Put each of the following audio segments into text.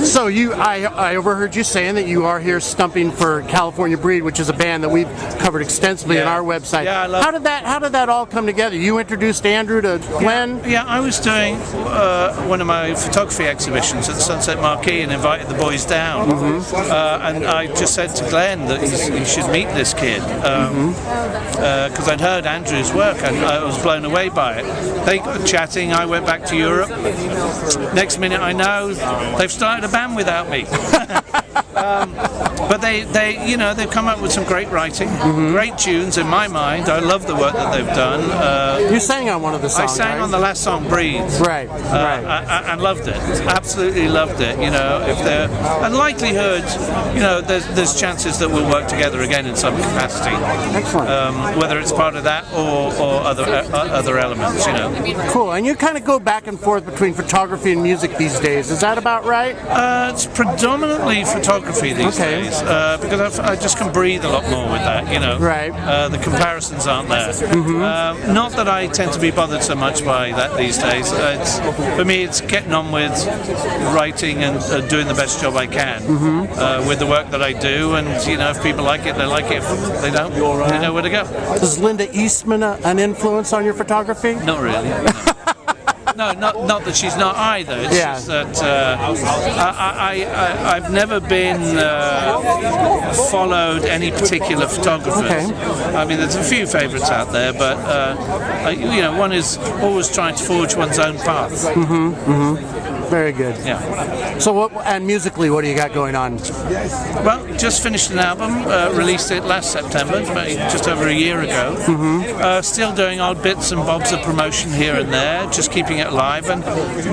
So I overheard you saying that you are here stumping for California Breed, which is a band that we've covered extensively on our website. Yeah, I love how did that all come together? You introduced Andrew to Glenn? Yeah, I was doing one of my photography exhibitions at the Sunset Marquee and invited the boys down. And I just said to Glenn that he should meet this kid because I'd heard Andrew's work and I was blown away by it. They got chatting, I went back to Europe. Next minute I know they've started a band without me. But they've come up with some great writing, great tunes in my mind. I love the work that they've done. You sang on one of the songs. I sang on the last song, Breathe. Right. I loved it. Absolutely loved it. If they're and likelihood, there's chances that we'll work together again in some capacity. Excellent. Whether it's part of that or other elements. Cool. And you kind of go back and forth between photography and music these days. Is that about right? It's predominantly photography these days because I just can breathe a lot more with that. Right. The comparisons aren't there. Not that I tend to be bothered so much by that these days. For me, it's getting on with writing and doing the best job I can with the work that I do. And if people like it, they like it. If they don't, they know where to go. Is Linda Eastman an influence on your photography? Not really. No, not that she's not either. It's just that I've never been followed any particular photographers. I mean, there's a few favourites out there, but one is always trying to forge one's own path. Very good. Yeah. So and musically, what do you got going on? Well, just finished an album, released it last September, just over a year ago. Still doing odd bits and bobs of promotion here and there, just keeping it alive, and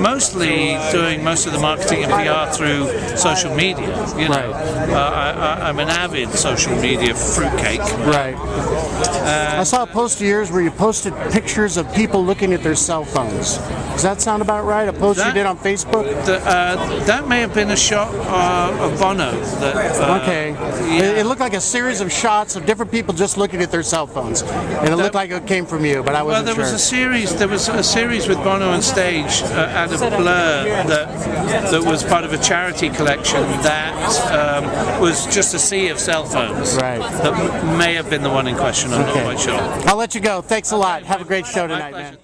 mostly doing most of the marketing and PR through social media. I'm an avid social media fruitcake. Right. I saw a post of yours where you posted pictures of people looking at their cell phones. Does that sound about right? A post you did on Facebook? That may have been a shot of Bono. It looked like a series of shots of different people just looking at their cell phones, and it looked like it came from you, but I wasn't sure. There was a series with Bono on stage out of Blur that was part of a charity collection that was just a sea of cell phones. Right. That may have been the one in question. I'm not quite sure. I'll let you go. Thanks a lot. Have a great show tonight, man.